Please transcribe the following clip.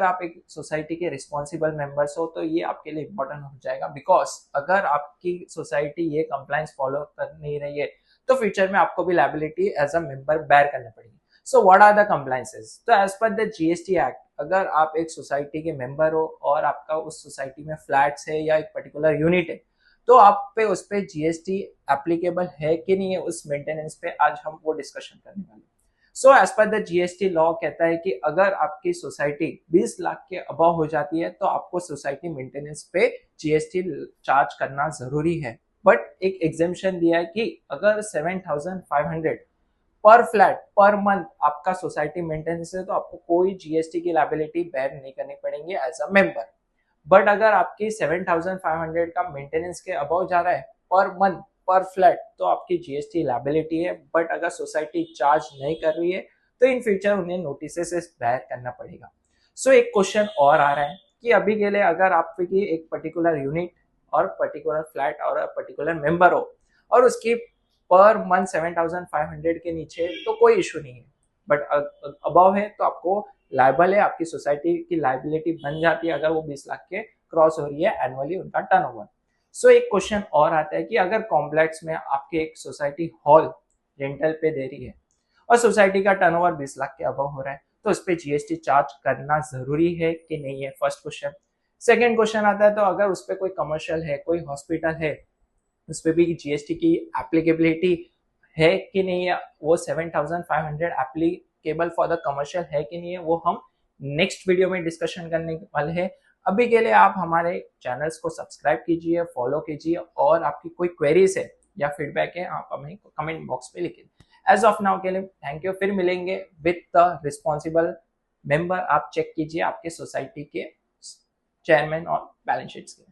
आप एक सोसाइटी के रिस्पॉन्सिबल मेंबर्स हो तो ये आपके लिए इंपॉर्टेंट हो जाएगा, बिकॉज अगर आपकी सोसाइटी ये कंप्लायंस फॉलो कर नहीं रही है तो फ्यूचर में आपको भी liability as a member bear करनी पड़ेगी। So what are the compliances? तो as per the GST act, अगर आप एक सोसाइटी के मेंबर हो और आपका उस सोसाइटी में फ्लैट्स है या एक पर्टिकुलर यूनिट है, तो आप पे उस पे जीएसटी एप्लीकेबल है कि नहीं है, उस मेंटेनेंस पे आज हम वो डिस्कशन करने वाले हैं। So as per the GST law कहता है कि अगर आपकी सोसाइटी 20 लाख के अबव हो जाती है तो आपको सोसाइटी मेंटेनेंस पे जीएसटी चार्ज करना जरूरी है। बट एक एग्जेम्पशन दिया है कि अगर 7,500 पर फ्लैट पर मंथ आपका सोसाइटी मेंटेनेंस है तो आपको कोई जीएसटी की लायबिलिटी बेयर नहीं करनी पड़ेगी एज अ मेंबर। बट अगर आपकी 7,500 का मेंटेनेंस के अबव जा रहा है पर मंथ पर फ्लैट, तो आपकी जीएसटी लायबिलिटी है। बट अगर सोसाइटी चार्ज नहीं कर रही है तो इन फ्यूचर उन्हें नोटिस बेयर करना पड़ेगा। सो एक क्वेश्चन और आ रहा है कि अभी के लिए अगर आपकी एक पर्टिकुलर यूनिट और पर्टिकुलर फ्लैट और पर्टिकुलर मेंबर हो और उसकी पर मंथ 7,500 के नीचे तो कोई इशू नहीं है, बट अबव है तो आपको लाइबल है, आपकी सोसाइटी की लाइबिलिटी बन जाती है अगर वो 20 लाख के क्रॉस हो रही है एनुअली उनका टर्नओवर। सो एक क्वेश्चन और आता है कि अगर कॉम्प्लेक्स में आपके एक सोसाइटी हॉल रेंटल पे दे रही है और सोसाइटी का टर्नओवर 20 लाख के अबव हो रहा है तो उस पर जीएसटी चार्ज करना जरूरी है कि नहीं है, फर्स्ट क्वेश्चन। सेकेंड क्वेश्चन आता है तो अगर उस पर कोई कमर्शियल है, कोई हॉस्पिटल है, उस पर भी जीएसटी की एप्लीकेबिलिटी है कि नहीं है, वो 7,500 एप्लीकेबल फॉर द कमर्शियल है कि नहीं है, वो हम नेक्स्ट वीडियो में डिस्कशन करने वाले हैं। अभी के लिए आप हमारे चैनल्स को सब्सक्राइब कीजिए, फॉलो कीजिए, और आपकी कोई क्वेरीज है या फीडबैक है आप हमें कमेंट बॉक्स पे लिखिए। एज ऑफ नाउ के लिए थैंक यू, फिर मिलेंगे विद द रिस्पॉन्सिबल मेंबर। आप चेक कीजिए आपके सोसाइटी के चेयरमैन और बैलेंस शीट्स के।